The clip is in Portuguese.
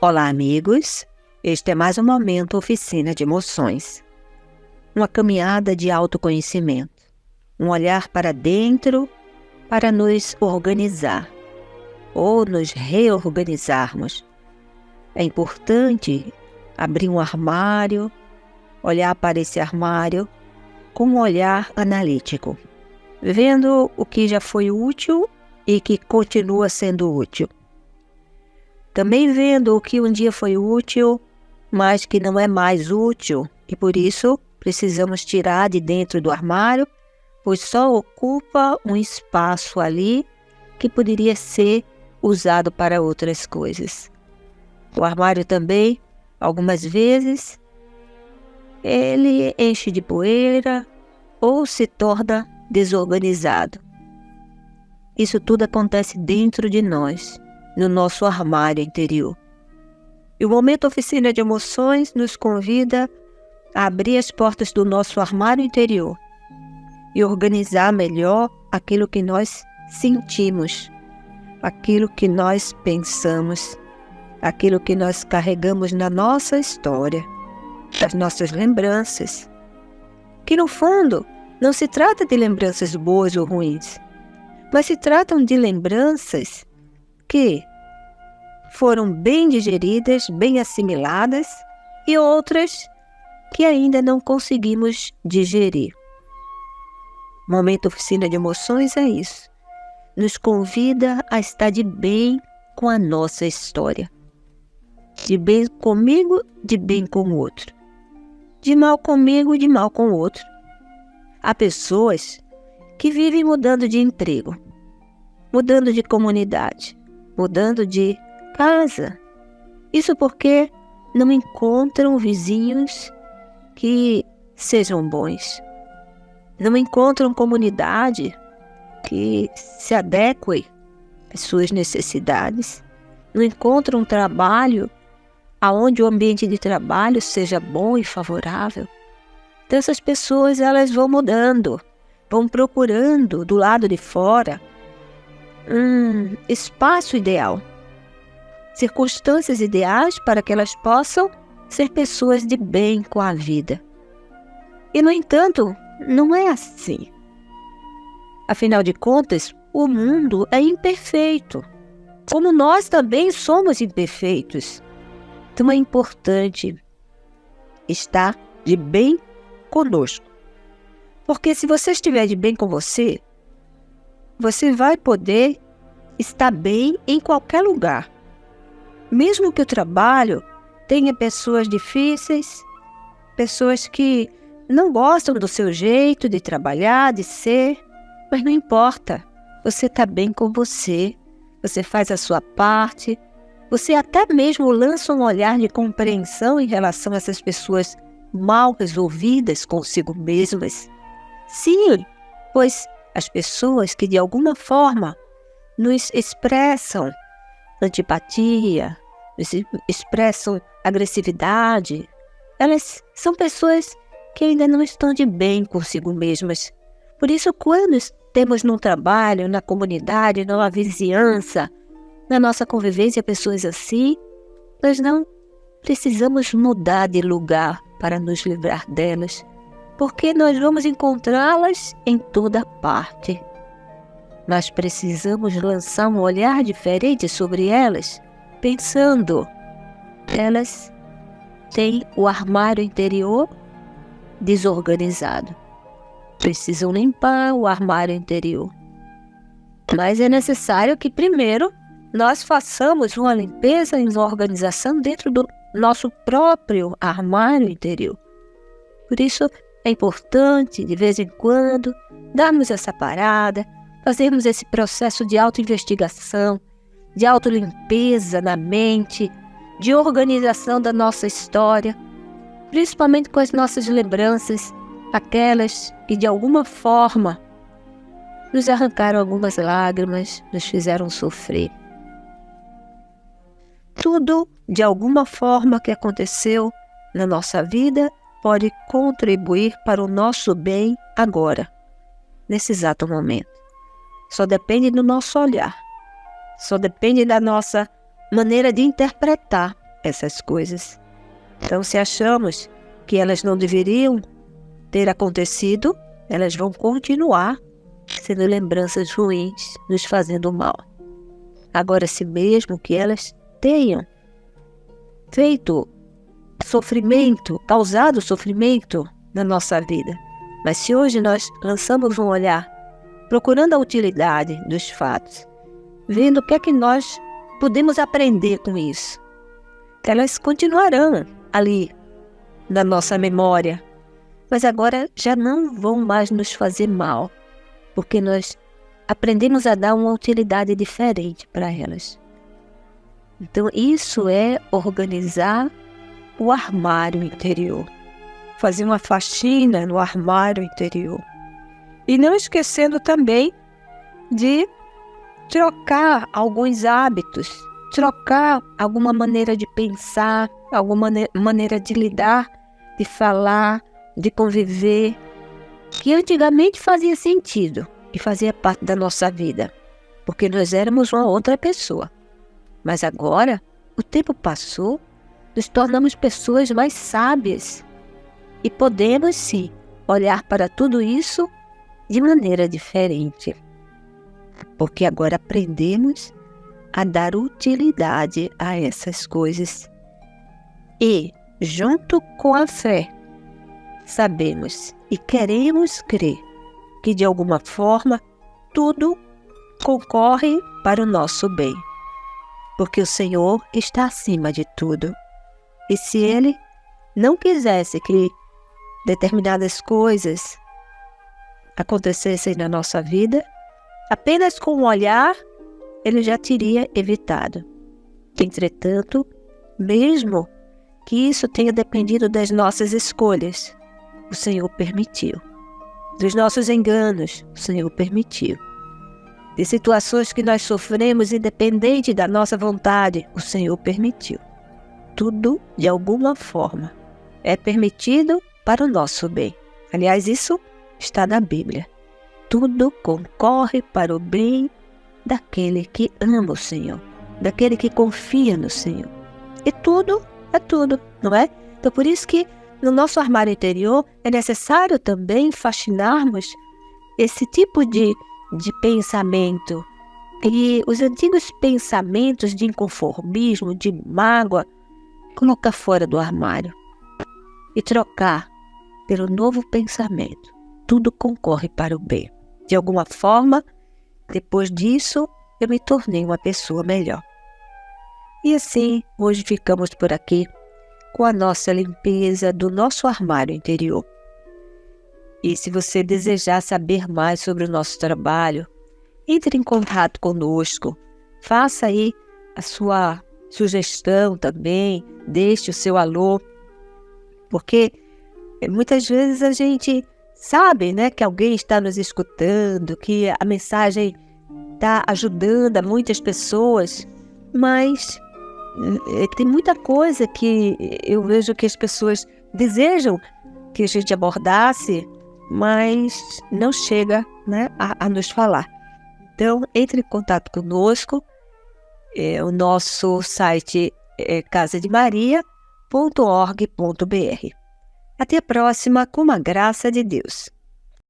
Olá, amigos! Este é mais um momento Oficina de Emoções. Uma caminhada de autoconhecimento. Um olhar para dentro para nos organizar ou nos reorganizarmos. É importante abrir um armário, olhar para esse armário com um olhar analítico, vendo o que já foi útil e que continua sendo útil. Também vendo o que um dia foi útil, mas que não é mais útil e por isso precisamos tirar de dentro do armário, pois só ocupa um espaço ali que poderia ser usado para outras coisas. O armário também, algumas vezes, ele enche de poeira ou se torna desorganizado. Isso tudo acontece dentro de nós, no nosso armário interior. E o Momento Oficina de Emoções nos convida a abrir as portas do nosso armário interior e organizar melhor aquilo que nós sentimos, aquilo que nós pensamos, aquilo que nós carregamos na nossa história, das nossas lembranças, que no fundo não se trata de lembranças boas ou ruins, mas se tratam de lembranças que foram bem digeridas, bem assimiladas e outras que ainda não conseguimos digerir. O Momento Oficina de Emoções é isso. Nos convida a estar de bem com a nossa história. De bem comigo, de bem com o outro. De mal comigo, de mal com o outro. Há pessoas que vivem mudando de emprego, mudando de comunidade, mudando de casa. Isso porque não encontram vizinhos que sejam bons. Não encontram comunidade que se adeque às suas necessidades. Não encontram um trabalho onde o ambiente de trabalho seja bom e favorável. Então essas pessoas elas vão mudando, vão procurando do lado de fora um espaço ideal, circunstâncias ideais para que elas possam ser pessoas de bem com a vida. E, no entanto, não é assim. Afinal de contas, o mundo é imperfeito, como nós também somos imperfeitos. Então é importante estar de bem conosco. Porque se você estiver de bem com você, você vai poder estar bem em qualquer lugar. Mesmo que o trabalho tenha pessoas difíceis, pessoas que não gostam do seu jeito de trabalhar, de ser, mas não importa, você está bem com você, você faz a sua parte, você até mesmo lança um olhar de compreensão em relação a essas pessoas mal resolvidas consigo mesmas. Sim, pois as pessoas que de alguma forma nos expressam antipatia, expressam agressividade, elas são pessoas que ainda não estão de bem consigo mesmas. Por isso, quando temos no trabalho, na comunidade, na vizinhança, na nossa convivência, pessoas assim, nós não precisamos mudar de lugar para nos livrar delas, porque nós vamos encontrá-las em toda parte. Mas precisamos lançar um olhar diferente sobre elas, pensando, elas têm o armário interior desorganizado. Precisam limpar o armário interior. Mas é necessário que primeiro nós façamos uma limpeza e uma organização dentro do nosso próprio armário interior. Por isso é importante, de vez em quando, darmos essa parada, fazermos esse processo de autoinvestigação, de autolimpeza na mente, de organização da nossa história, principalmente com as nossas lembranças, aquelas que de alguma forma nos arrancaram algumas lágrimas, nos fizeram sofrer. Tudo, de alguma forma que aconteceu na nossa vida, pode contribuir para o nosso bem agora, nesse exato momento. Só depende do nosso olhar, só depende da nossa maneira de interpretar essas coisas. Então, se achamos que elas não deveriam ter acontecido, elas vão continuar sendo lembranças ruins, nos fazendo mal. Agora, se mesmo que elas tenham feito sofrimento, causado sofrimento na nossa vida, mas se hoje nós lançamos um olhar procurando a utilidade dos fatos, vendo o que é que nós podemos aprender com isso, elas continuarão ali na nossa memória, mas agora já não vão mais nos fazer mal, porque nós aprendemos a dar uma utilidade diferente para elas. Então isso é organizar o armário interior, fazer uma faxina no armário interior. E não esquecendo também de trocar alguns hábitos, trocar alguma maneira de pensar, alguma maneira de lidar, de falar, de conviver, que antigamente fazia sentido e fazia parte da nossa vida, porque nós éramos uma outra pessoa. Mas agora, o tempo passou, nos tornamos pessoas mais sábias e podemos sim olhar para tudo isso de maneira diferente, porque agora aprendemos a dar utilidade a essas coisas e, junto com a fé, sabemos e queremos crer que de alguma forma tudo concorre para o nosso bem, porque o Senhor está acima de tudo. E se Ele não quisesse que determinadas coisas acontecessem na nossa vida, apenas com um olhar, Ele já teria evitado. Entretanto, mesmo que isso tenha dependido das nossas escolhas, o Senhor permitiu. Dos nossos enganos, o Senhor permitiu. De situações que nós sofremos independente da nossa vontade, o Senhor permitiu. Tudo, de alguma forma, é permitido para o nosso bem. Aliás, isso está na Bíblia. Tudo concorre para o bem daquele que ama o Senhor, daquele que confia no Senhor. E tudo é tudo, não é? Então, por isso que no nosso armário interior é necessário também faxinarmos esse tipo de pensamento. E os antigos pensamentos de inconformismo, de mágoa, colocar fora do armário e trocar pelo novo pensamento. Tudo concorre para o bem. De alguma forma, depois disso, eu me tornei uma pessoa melhor. E assim, hoje ficamos por aqui com a nossa limpeza do nosso armário interior. E se você desejar saber mais sobre o nosso trabalho, entre em contato conosco, faça aí a sua sugestão também, deixe o seu alô, porque muitas vezes a gente sabe, né, que alguém está nos escutando, que a mensagem está ajudando a muitas pessoas, mas tem muita coisa que eu vejo que as pessoas desejam que a gente abordasse, mas não chega, né, a nos falar. Então, entre em contato conosco. O nosso site é casademaria.org.br. Até a próxima, com a graça de Deus.